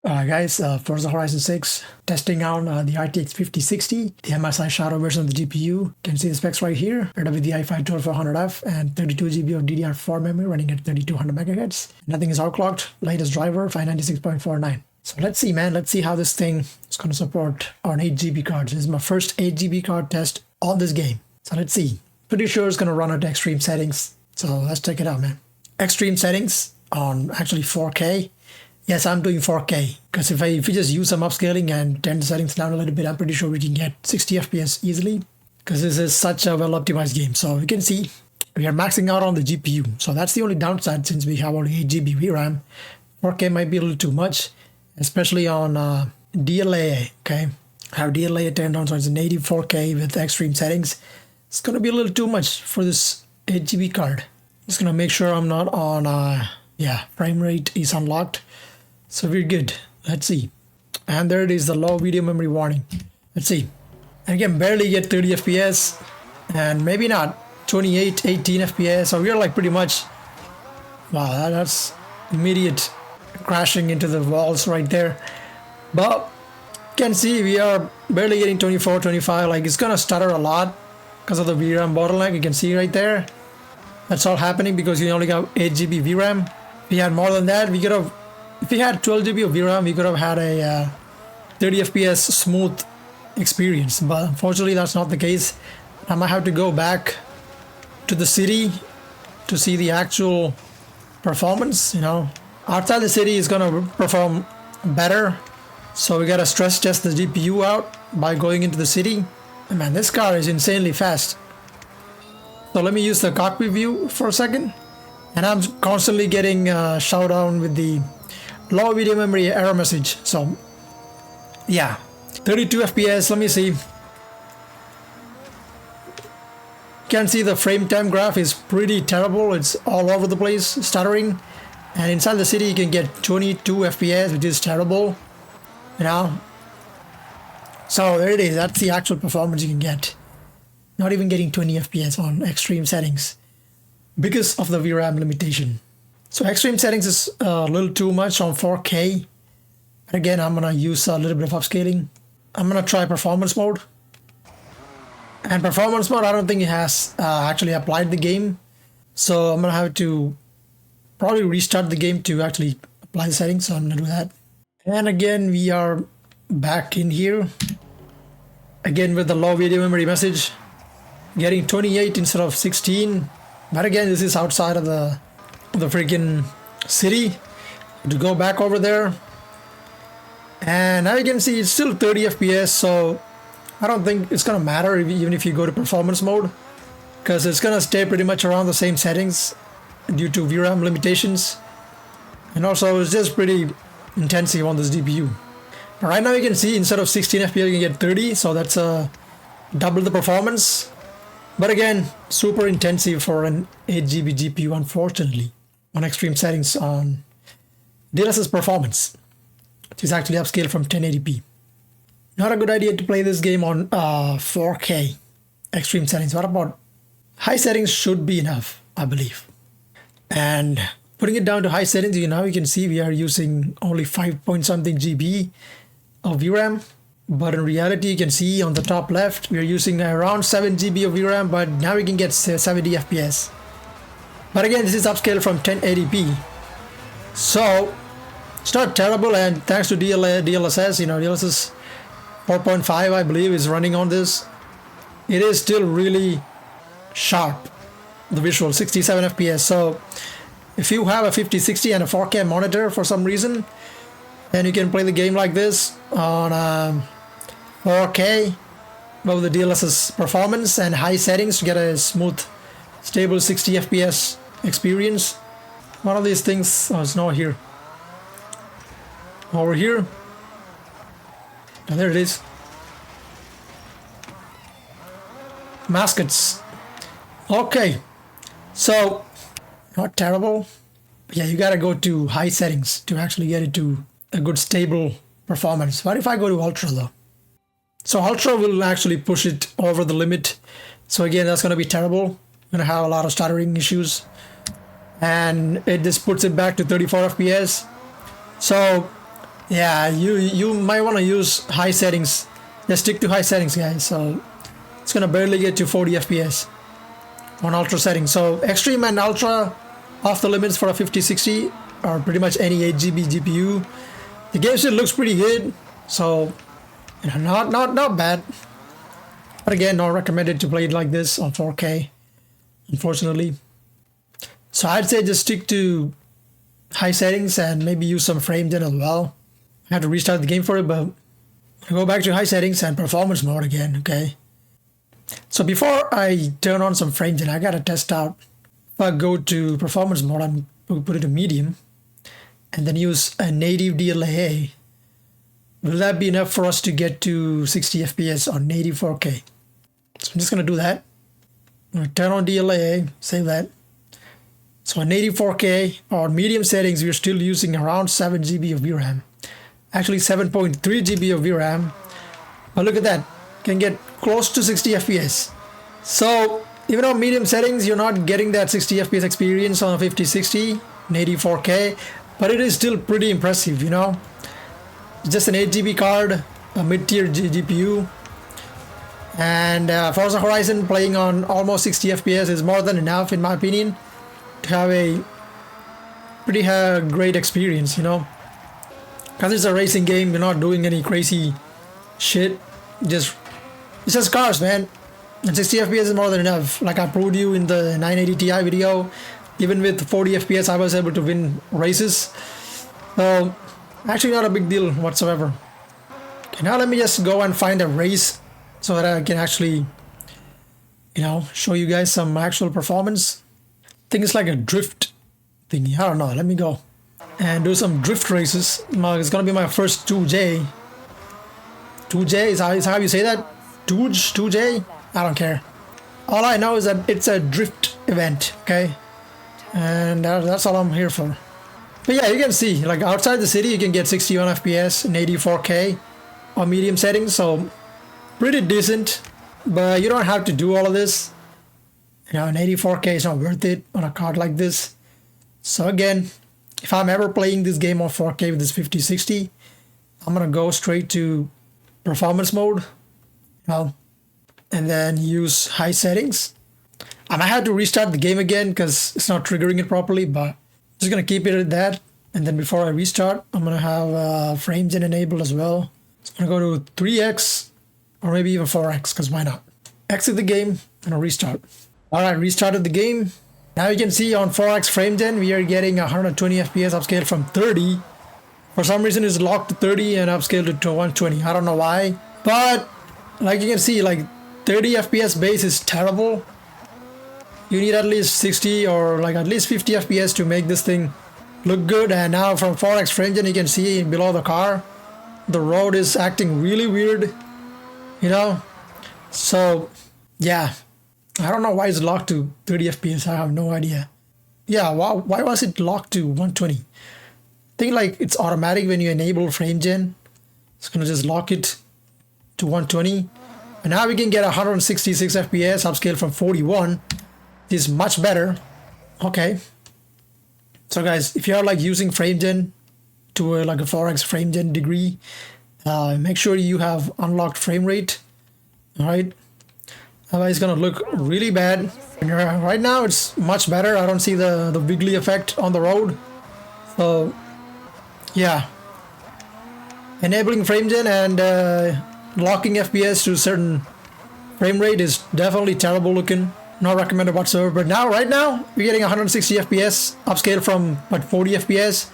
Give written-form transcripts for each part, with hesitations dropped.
Guys, Forza Horizon 6, testing out the RTX 5060, the MSI Shadow version of the GPU. You can see the specs right here, paired up with the i5-12400F and 32 GB of DDR4 memory running at 3200 MHz. Nothing is outclocked, latest driver 596.49. So let's see, man, let's see how this thing is going to support on 8 GB cards. This is my first 8 GB card test on this game. So let's see. Pretty sure it's going to run at extreme settings. So let's check it out, man. Extreme settings on actually 4K. Yes, I'm doing 4K because if we just use some upscaling and turn the settings down a little bit, I'm pretty sure we can get 60 FPS easily because this is such a well-optimized game. So you can see we are maxing out on the GPU. So that's the only downside since we have only 8 GB VRAM. 4K might be a little too much, especially on DLAA, okay? I have DLAA turned on, so it's a native 4K with extreme settings. It's going to be a little too much for this 8 GB card. Just going to make sure I'm not on, frame rate is unlocked. So we're good. Let's see. And there it is, the low video memory warning. Let's see. And again, barely get 30 FPS and maybe not 28, 18 FPS. So we're like pretty much, wow, that's immediate crashing into the walls right there. But you can see we are barely getting 24, 25. Like it's gonna stutter a lot because of the VRAM bottleneck. You can see right there. That's all happening because you only got 8 GB VRAM. If we had more than that, we could have. If we had 12 GB of VRAM, we could have had a 30 FPS smooth experience. But unfortunately, that's not the case. I might have to go back to the city to see the actual performance. You know, outside the city is gonna perform better. So we gotta stress test the GPU out by going into the city. And man, this car is insanely fast. So let me use the cockpit view for a second. And I'm constantly getting shut down with the low video memory error message. So yeah, 32 FPS. Let me see. You can see the frame time graph is pretty terrible. It's all over the place, stuttering. And inside the city you can get 22 FPS, which is terrible, you know. So there it is. That's the actual performance you can get. Not even getting 20 FPS on extreme settings because of the VRAM limitation. So extreme settings is a little too much on 4K. But again, I'm gonna use a little bit of upscaling. I'm gonna try performance mode. And performance mode, I don't think it has actually applied the game. So I'm gonna have to probably restart the game to actually apply the settings. So I'm gonna do that. And again, we are back in here. Again with the low video memory message. Getting 28 instead of 16. But again, this is outside of the freaking city. To go back over there, and now you can see it's still 30 FPS. So I don't think it's gonna matter even if you go to performance mode, because it's gonna stay pretty much around the same settings due to VRAM limitations, and also it's just pretty intensive on this GPU. But right now you can see instead of 16 FPS you can get 30, so that's double the performance. But again, super intensive for an 8 GB GPU, unfortunately, on extreme settings on DLSS performance, which is actually upscaled from 1080p. Not a good idea to play this game on 4K extreme settings. What about high settings? Should be enough, I believe. And putting it down to high settings, now you can see we are using only 5 point something GB of VRAM. But in reality, you can see on the top left, we are using around 7 GB of VRAM, but now we can get 70 FPS. But again, this is upscaled from 1080p. So it's not terrible, and thanks to DLSS, you know, DLSS 4.5, I believe, is running on this. It is still really sharp, the visual, 67 FPS. So if you have a 5060 and a 4K monitor for some reason, then you can play the game like this on 4K with the DLSS performance and high settings to get a smooth, stable 60 FPS experience. One of these things, oh, it's not here. Over here. And there it is. Mascots. Okay. So, not terrible. But yeah, you gotta go to high settings to actually get it to a good stable performance. What if I go to Ultra though? So Ultra will actually push it over the limit. So again, that's gonna be terrible. I'm gonna have a lot of stuttering issues. And it just puts it back to 34 FPS. So Yeah, you might want to use high settings. Just stick to high settings, guys. So it's gonna barely get to 40 FPS on ultra settings. So extreme and ultra off the limits for a 5060 or pretty much any 8 GB GPU. The game still looks pretty good, so you know, not bad. But again, not recommended to play it like this on 4K, unfortunately. So I'd say just stick to high settings and maybe use some frame gen as well. I had to restart the game for it, but go back to high settings and performance mode again, okay? So before I turn on some frame gen, I gotta test out. If I go to performance mode and put it to medium, and then use a native DLAA, will that be enough for us to get to 60 FPS on native 4K? So I'm just gonna do that. I'm gonna turn on DLAA, save that. So on native 4K or medium settings, we're still using around 7 GB of VRAM. Actually 7.3 GB of VRAM. But look at that, can get close to 60 FPS. So even on medium settings, you're not getting that 60 FPS experience on a 5060 native 4K, but it is still pretty impressive, you know. It's just an 8 GB card, a mid-tier GPU, and Forza Horizon playing on almost 60 FPS is more than enough, in my opinion, to have a pretty great experience, you know. Because it's a racing game, you're not doing any crazy shit. It's just cars, man. And 60 FPS is more than enough. Like I proved you in the 980 Ti video, even with 40 FPS, I was able to win races. So actually not a big deal whatsoever. Okay, now let me just go and find a race so that I can actually, you know, show you guys some actual performance. I think it's like a drift thingy. I don't know. Let me go and do some drift races. It's gonna be my first 2J. 2J is how you say that? 2J? I don't care. All I know is that it's a drift event, okay? And that's all I'm here for. But yeah, you can see, like outside the city, you can get 61 FPS in 84K on medium settings, so pretty decent. But you don't have to do all of this. You know, an 84K is not worth it on a card like this. So again, if I'm ever playing this game on 4K with this 5060, I'm gonna go straight to performance mode, you know, and then use high settings. I might have to restart the game again because it's not triggering it properly, but I'm just gonna keep it at that. And then before I restart, I'm gonna have frame gen enabled as well. So I'm gonna go to 3x or maybe even 4x, because why not? Exit the game and I'll restart. All right, restarted the game. Now you can see on 4x frame gen, we are getting 120 FPS upscale from 30. For some reason it's locked to 30 and upscaled to 120. I don't know why, but like you can see, like 30 FPS base is terrible. You need at least 60 or like at least 50 FPS to make this thing look good. And now from 4x frame gen, you can see below the car, the road is acting really weird, you know. So yeah, I don't know why it's locked to 30 FPS. I have no idea. Yeah, why was it locked to 120? I think like it's automatic when you enable frame gen. It's gonna just lock it to 120. And now we can get 166 FPS upscale from 41. This is much better. Okay. So guys, if you are like using frame gen to like a 4x frame gen degree, make sure you have unlocked frame rate. All right. Otherwise it's gonna look really bad. And right now it's much better. I don't see the wiggly effect on the road. So yeah, enabling frame gen and locking FPS to a certain frame rate is definitely terrible looking. Not recommended whatsoever. But now, right now, we're getting 160 FPS upscale from what 40 FPS,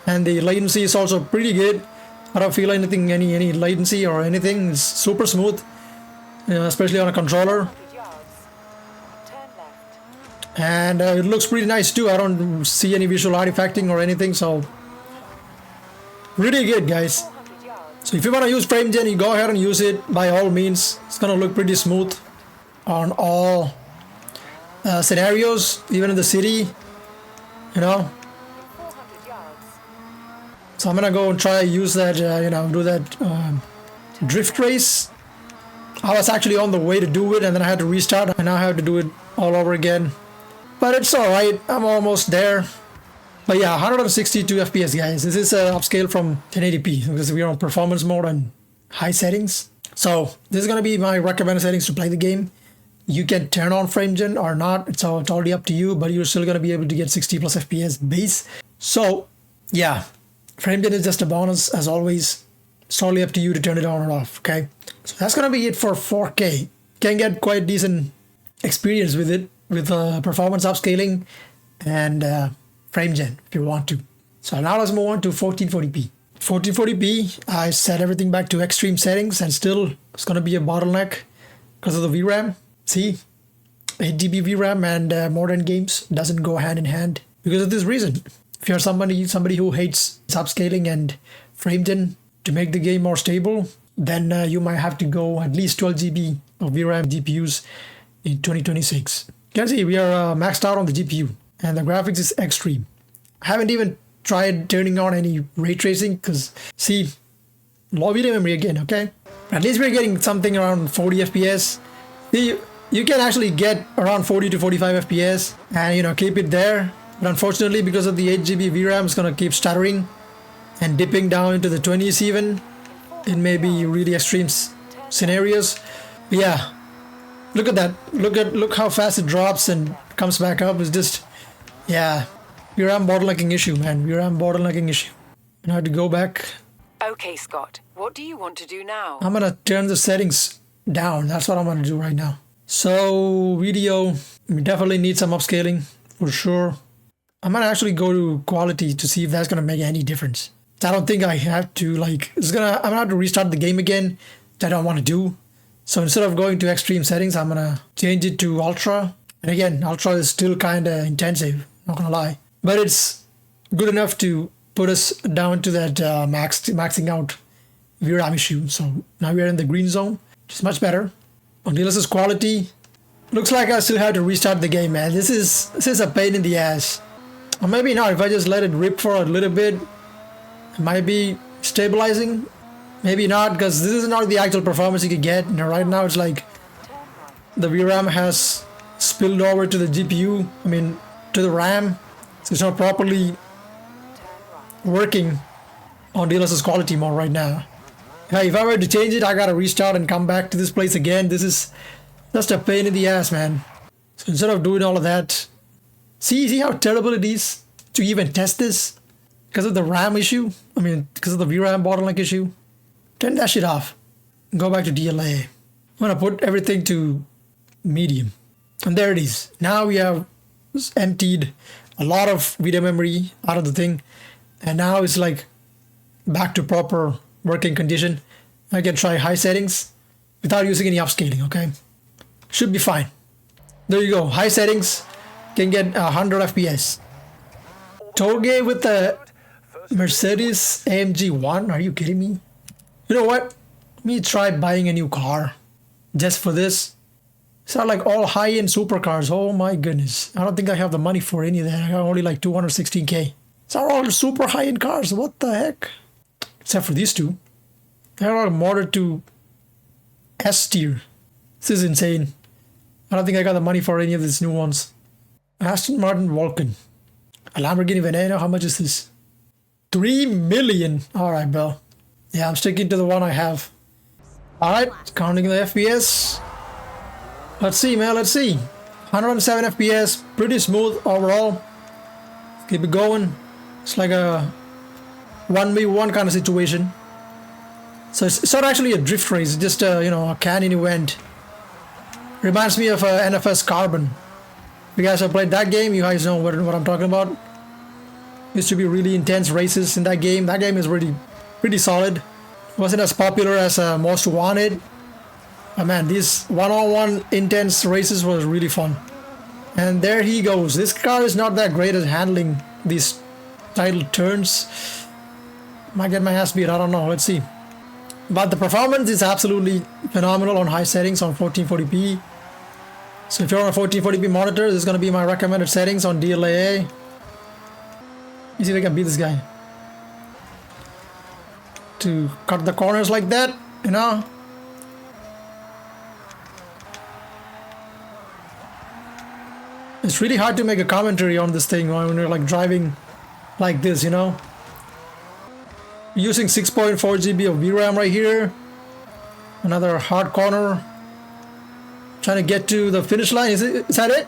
and the latency is also pretty good. I don't feel anything, any latency or anything. It's super smooth, especially on a controller. And it looks pretty nice too. I don't see any visual artifacting or anything, so pretty good, guys. So if you want to use frame gen, you go ahead and use it by all means. It's gonna look pretty smooth on all scenarios, even in the city, you know. So I'm gonna go and try use that, do that drift race. I was actually on the way to do it, and then I had to restart, and now I have to do it all over again. But it's all right. I'm almost there. But yeah, 162 FPS, guys. This is upscale from 1080p because we are on performance mode and high settings. So this is gonna be my recommended settings to play the game. You can turn on frame gen or not. It's totally up to you, but you're still gonna be able to get 60 plus FPS base. So yeah, frame gen is just a bonus as always. It's totally up to you to turn it on or off. Okay, so that's gonna be it for 4K. Can get quite decent experience with it with performance upscaling and frame gen if you want to. So now let's move on to 1440p. 1440p, I set everything back to extreme settings and still it's gonna be a bottleneck because of the VRAM. See, 8 GB VRAM and modern games doesn't go hand in hand because of this reason. If you're somebody who hates upscaling and frame gen to make the game more stable, then you might have to go at least 12 GB of VRAM GPUs in 2026. You can see we are maxed out on the GPU and the graphics is extreme. I haven't even tried turning on any ray tracing because see, low video memory again, okay? At least we're getting something around 40 FPS. See, you can actually get around 40 to 45 FPS and keep it there. But unfortunately, because of the 8 GB VRAM, it's gonna keep stuttering and dipping down into the 20s even in maybe really extreme scenarios. But yeah, look at that. Look how fast it drops and comes back up. It's just, yeah, VRAM bottlenecking issue, man. VRAM bottlenecking issue. And I have to go back. Okay, Scott, what do you want to do now? I'm gonna turn the settings down. That's what I'm gonna do right now. So video, we definitely need some upscaling for sure. I'm gonna actually go to quality to see if that's gonna make any difference. I don't think I have to I'm gonna have to restart the game again, which I don't want to do. So instead of going to extreme settings, I'm gonna change it to ultra. And again, ultra is still kinda intensive, not gonna lie. But it's good enough to put us down to that maxing out VRAM issue. So now we're in the green zone, which is much better. On DLSS quality, looks like I still have to restart the game, man. This is a pain in the ass. Or maybe not, if I just let it rip for a little bit, it might be stabilizing. Maybe not, because this is not the actual performance you can get. Right now it's like the VRAM has spilled over to the GPU, to the RAM. So it's not properly working on DLSS quality mode right now. If I were to change it, I gotta restart and come back to this place again. This is just a pain in the ass, man. So instead of doing all of that, see how terrible it is to even test this because of the RAM issue. Because of the VRAM bottleneck issue. Turn that shit off. Go back to DLAA. I'm gonna put everything to medium, and there it is. Now we have emptied a lot of video memory out of the thing, and now it's like back to proper working condition. I can try high settings without using any upscaling. Okay, should be fine. There you go. High settings can get 100 FPS. Toge with the Mercedes AMG 1. Are you kidding me? You know what? Let me try buying a new car just for this. It's not like all high-end supercars. Oh my goodness. I don't think I have the money for any of that. I got only like 216K. It's not all super high-end cars. What the heck? Except for these two. They're all modded to S tier. This is insane. I don't think I got the money for any of these new ones. Aston Martin Vulcan. A Lamborghini Veneno. How much is this? 3 million. Alright, bro. Yeah, I'm sticking to the one I have. Alright, counting the FPS. Let's see, man. Let's see. 107 FPS. Pretty smooth overall. Keep it going. It's like a 1v1 kind of situation. So it's not actually a drift race. It's just a canyon event. Reminds me of NFS Carbon. If you guys have played that game, you guys know what I'm talking about. Used to be really intense races in that game. That game is really pretty solid. Wasn't as popular as Most Wanted. But man, these one-on-one intense races was really fun. And there he goes. This car is not that great at handling these tidal turns. Might get my ass beat, I don't know. Let's see. But the performance is absolutely phenomenal on high settings on 1440p. So if you're on a 1440p monitor, this is going to be my recommended settings on DLAA. Let me see if I can beat this guy. To cut the corners like that, It's really hard to make a commentary on this thing when you're like driving like this, you know. Using 6.4 GB of VRAM right here. Another hard corner. Trying to get to the finish line. Is that it?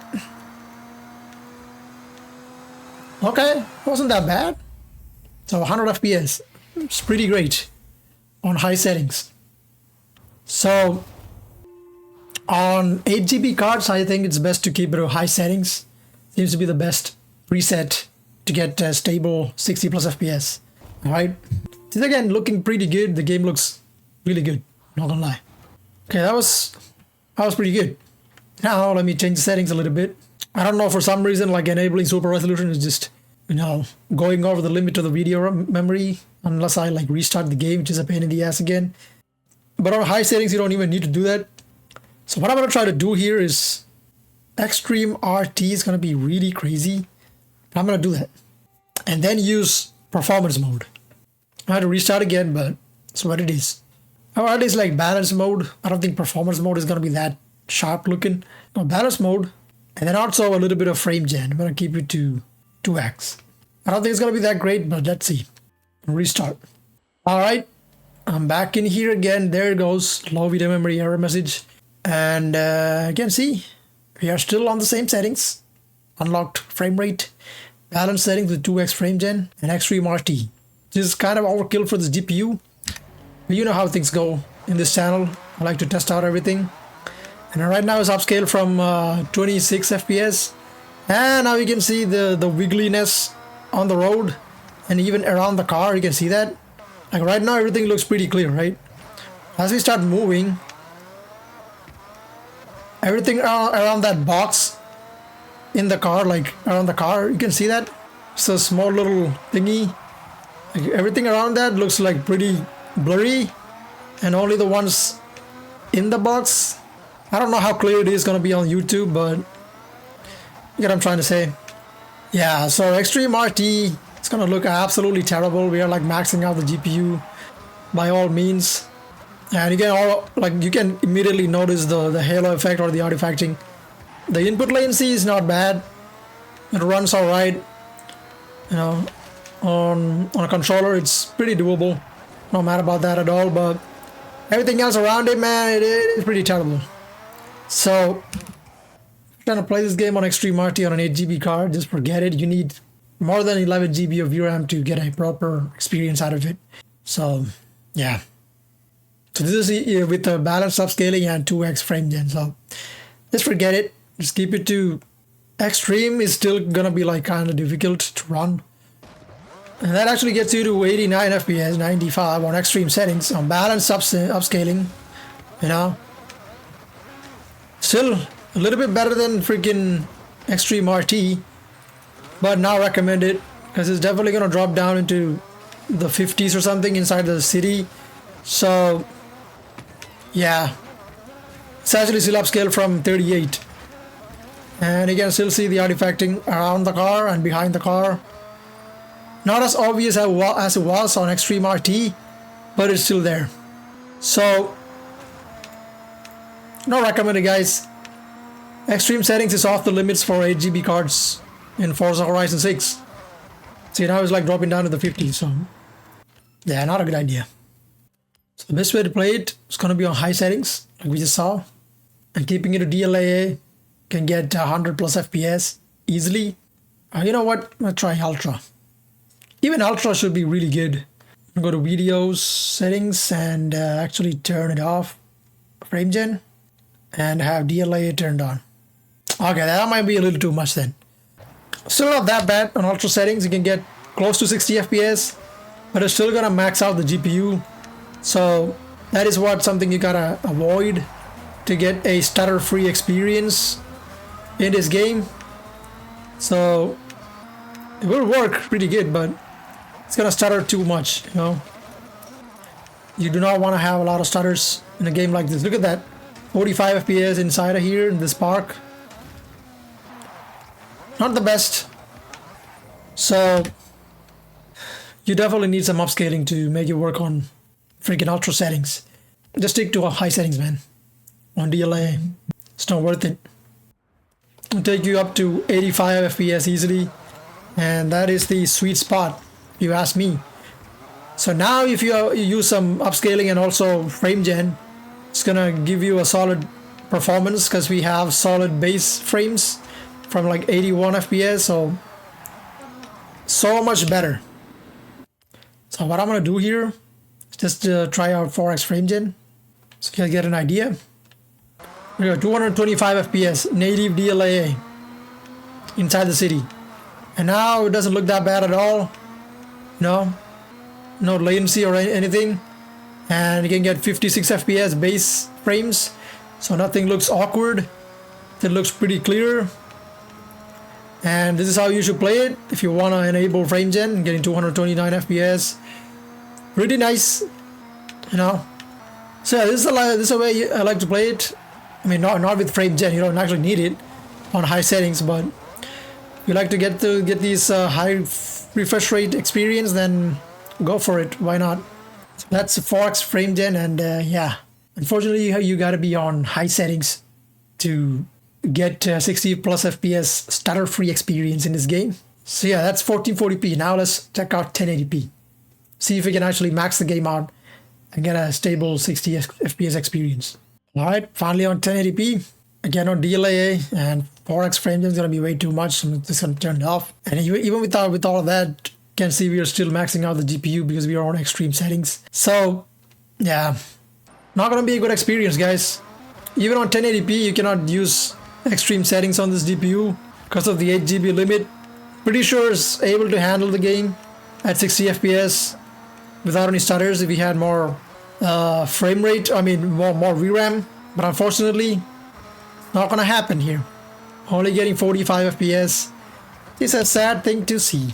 Okay, wasn't that bad. So 100 FPS. It's pretty great on high settings. So on 8 GB cards, I think it's best to keep it at high settings. Seems to be the best preset to get stable 60 plus FPS. Alright. This again looking pretty good. The game looks really good. Not gonna lie. Okay, that was pretty good. Now let me change the settings a little bit. I don't know, for some reason like enabling super resolution is just, you know, going over the limit of the video memory unless I like restart the game, which is a pain in the ass again. But on high settings you don't even need to do that. So what I'm gonna try to do here is extreme RT is gonna be really crazy. I'm gonna do that. And then use performance mode. I had to restart again, but that's what it is. Or at least like balance mode. I don't think performance mode is gonna be that sharp looking. No, balance mode. And then also a little bit of frame gen. I'm gonna keep it to 2x. I don't think it's gonna be that great, but let's see. Restart. Alright. I'm back in here again. There it goes. Low video memory error message. And you can see we are still on the same settings. Unlocked frame rate. Balance settings with 2x frame gen and extreme RT. This is kind of overkill for this GPU. But you know how things go in this channel. I like to test out everything. And right now it's upscaled from 26 FPS. And now you can see the wiggliness on the road and even around the car. You can see that. Like right now everything looks pretty clear, right? As we start moving, everything around that box in the car, like around the car, you can see that. It's a small little thingy. Like everything around that looks like pretty blurry, and only the ones in the box. I don't know how clear it is gonna be on YouTube, but you get what I'm trying to say. Yeah, so extreme RT, it's gonna look absolutely terrible. We are like maxing out the GPU by all means. And you can immediately notice the halo effect or the artifacting. The input latency is not bad. It runs alright. You know, on a controller it's pretty doable. Not mad about that at all, but everything else around it, man, it is pretty terrible. So trying to play this game on extreme RT on an 8 GB card, just forget it. You need more than 11 GB of VRAM to get a proper experience out of it. So yeah. So this is with the balanced upscaling and 2x frame gen. So just forget it. Just keep it to extreme. Is still gonna be like kind of difficult to run. And that actually gets you to 89 FPS, 95 on extreme settings. On balanced upscaling, you know. Still a little bit better than freaking extreme RT, but not recommended because it's definitely gonna drop down into the 50s or something inside the city. So yeah, it's actually still upscaled from 38, and you can still see the artifacting around the car and behind the car. Not as obvious as it was on extreme RT, but it's still there. So not recommended, guys. Extreme settings is off the limits for 8 GB cards in Forza Horizon 6. See, now it's like dropping down to the 50s, so yeah, not a good idea. So the best way to play it is going to be on high settings, like we just saw. And keeping it to DLAA can get 100 plus FPS easily. You know what? I'm going to try Ultra. Even Ultra should be really good. Go to videos, settings, and actually turn it off. Frame gen. And have DLAA turned on. Okay, that might be a little too much then. Still not that bad on Ultra settings. You can get close to 60 FPS. But it's still going to max out the GPU. So that is something you gotta avoid to get a stutter-free experience in this game. So it will work pretty good, but it's gonna stutter too much, you know. You do not want to have a lot of stutters in a game like this. Look at that, 45 FPS inside of here in this park. Not the best. So you definitely need some upscaling to make it work on freaking ultra settings. Just stick to high settings, man. On DLA, it's not worth it. It'll take you up to 85 FPS easily. and that is the sweet spot, if you ask me. So now if you use some upscaling and also frame gen, it's gonna give you a solid performance because we have solid base frames from like 81 FPS, so much better. So what I'm gonna do here is just try out 4x frame gen so you can get an idea. We got 225 FPS native DLAA inside the city, and now it doesn't look that bad at all. No latency or anything, and you can get 56 FPS base frames, so nothing looks awkward. It looks pretty clear, and this is how you should play it if you want to enable frame gen, getting 229 FPS. Pretty nice, you know. So yeah, this is the way I like to play it. I mean, not with frame gen, you don't actually need it on high settings, but if you like to get these high refresh rate experience, then go for it. Why not? So that's 4x frame gen, and yeah, unfortunately you gotta be on high settings to get 60 plus FPS stutter free experience in this game. So yeah, that's 1440p. Now let's check out 1080p. See if we can actually max the game out and get a stable 60 FPS experience. Alright, finally on 1080p. Again on DLAA, and 4x frame gen is gonna be way too much, so I'm just gonna turn it off. And even with all of that, you can see we are still maxing out the GPU because we are on extreme settings. So yeah, not gonna be a good experience, guys. Even on 1080p, you cannot use extreme settings on this GPU because of the 8 GB limit. Pretty sure it's able to handle the game at 60 FPS without any stutters if we had more frame rate, I mean more VRAM, but unfortunately not gonna happen here. Only getting 45 FPS. It's a sad thing to see.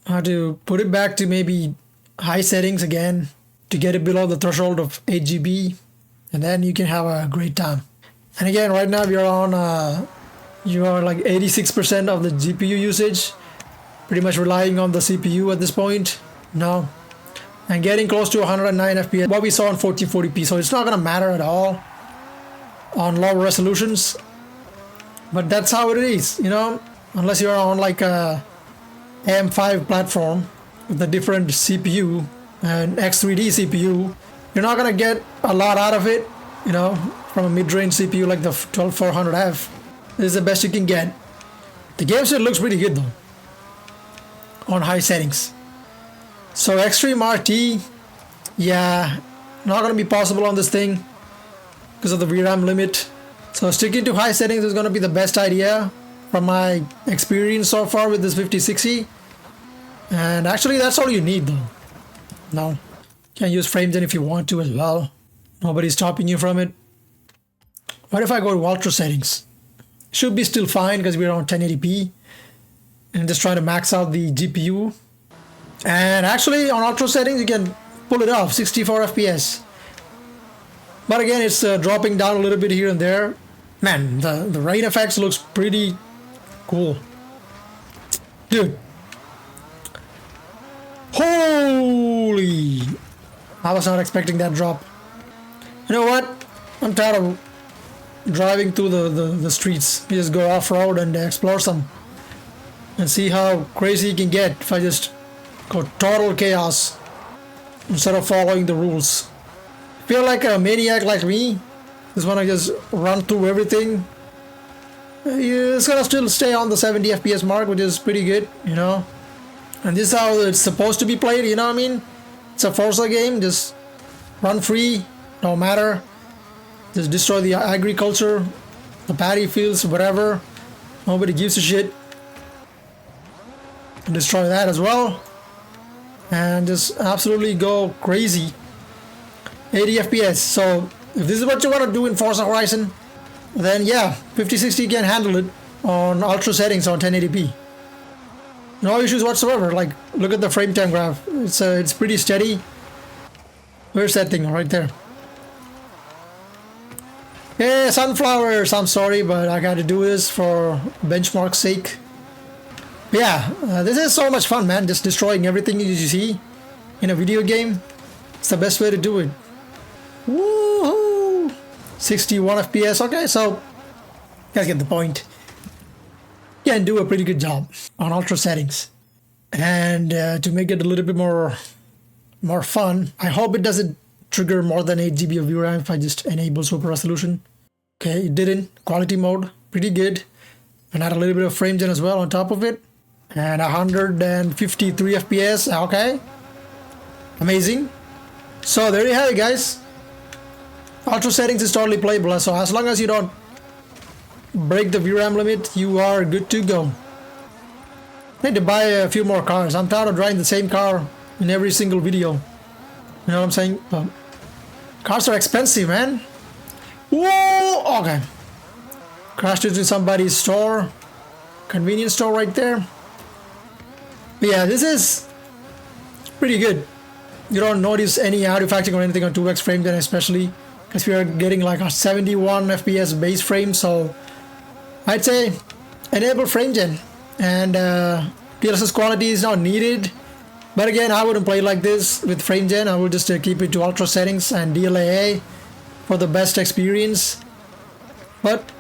I have to put it back to maybe high settings again to get it below the threshold of 8 GB, and then you can have a great time. And again, right now we are on you are like 86% of the GPU usage, pretty much relying on the CPU at this point. No, and getting close to 109 FPS, what we saw on 1440p. So it's not gonna matter at all on lower resolutions, but that's how it is, you know. Unless you're on like a AM5 platform with a different CPU and X3D CPU, you're not gonna get a lot out of it, you know, from a mid-range CPU like the 12400F. This is the best you can get. The game still looks pretty good though on high settings. So Extreme RT, yeah, not gonna be possible on this thing because of the VRAM limit. So sticking to high settings is gonna be the best idea from my experience so far with this 5060. And actually that's all you need though. No, you can use frame gen if you want to as well. Nobody's stopping you from it. What if I go to ultra settings? Should be still fine because we're on 1080p and just trying to max out the GPU. And actually on ultra settings you can pull it off, 64 FPS. But again, it's dropping down a little bit here and there. Man, the rain effects looks pretty cool. Dude. Holy! I was not expecting that drop. You know what? I'm tired of driving through the streets. You just go off-road and explore some. And see how crazy you can get if I just go total chaos instead of following the rules. Feel like a maniac like me, just wanna just run through everything. It's gonna still stay on the 70 FPS mark, which is pretty good, you know. And this is how it's supposed to be played, you know what I mean? It's a Forza game, just run free, no matter. Just destroy the agriculture, the paddy fields, whatever. Nobody gives a shit. Destroy that as well. And just absolutely go crazy. 80 FPS. So if this is what you want to do in Forza Horizon, then yeah, 5060 can handle it on ultra settings on 1080p. No issues whatsoever. Like, look at the frame time graph. It's pretty steady. Where's that thing? Right there. Yeah, sunflowers. I'm sorry, but I got to do this for benchmark's sake. Yeah, this is so much fun, man. Just destroying everything you see in a video game. It's the best way to do it. Woohoo! 61 FPS. Okay, so you guys get the point. Yeah, can do a pretty good job on ultra settings. And to make it a little bit more fun, I hope it doesn't trigger more than 8 GB of VRAM if I just enable super resolution. Okay, it didn't. Quality mode, pretty good. And add a little bit of frame gen as well on top of it. And 153 FPS, okay. Amazing. So there you have it, guys. Ultra settings is totally playable, so as long as you don't break the VRAM limit, you are good to go. I need to buy a few more cars. I'm tired of driving the same car in every single video. You know what I'm saying? Cars are expensive, man. Whoa! Okay. Crashed into somebody's store. Convenience store right there. But yeah, this is pretty good. You don't notice any artifacting or anything on 2x frame gen, especially because we are getting like a 71 FPS base frame. So I'd say enable frame gen, and DLSS quality is not needed. But again, I wouldn't play like this with frame gen. I would just keep it to ultra settings and DLAA for the best experience. But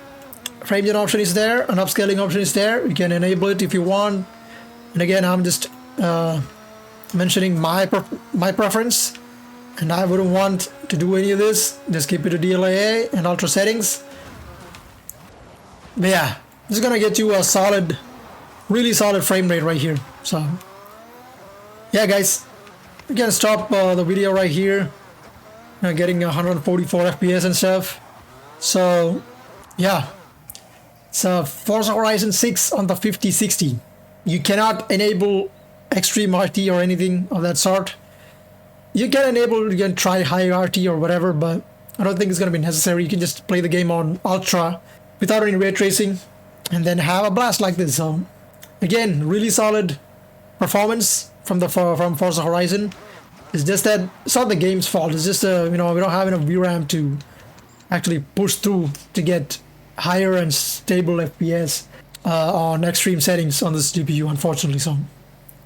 frame gen option is there, an upscaling option is there. You can enable it if you want. And again, I'm just mentioning my preference, and I wouldn't want to do any of this. Just keep it to DLAA and ultra settings. But yeah, this is gonna get you a solid, really solid frame rate right here. So yeah, guys, you can stop the video right here. Getting 144 FPS and stuff. So yeah, it's a Forza Horizon 6 on the 5060. You cannot enable extreme RT or anything of that sort. You can try high RT or whatever, but I don't think it's going to be necessary. You can just play the game on ultra without any ray tracing and then have a blast like this. So again, really solid performance from Forza Horizon. It's just that it's not the game's fault. It's just we don't have enough VRAM to actually push through to get higher and stable FPS on extreme settings on this GPU, unfortunately. So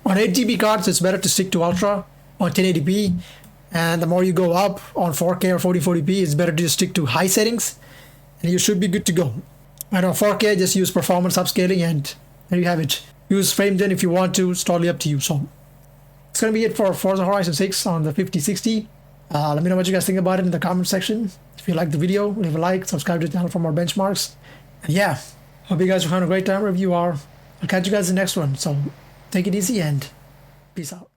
on 8 GB cards, it's better to stick to ultra on 1080p, and the more you go up on 4K or 1440p, it's better to just stick to high settings, and you should be good to go. And on 4K, just use performance upscaling, and there you have it. Use frame gen if you want to. It's totally up to you. So it's gonna be it for Forza Horizon 6 on the 5060. Let me know what you guys think about it in the comment section. If you like the video, leave a like, subscribe to the channel for more benchmarks. And yeah, hope you guys are having a great time wherever you are. I'll catch you guys in the next one. So take it easy and peace out.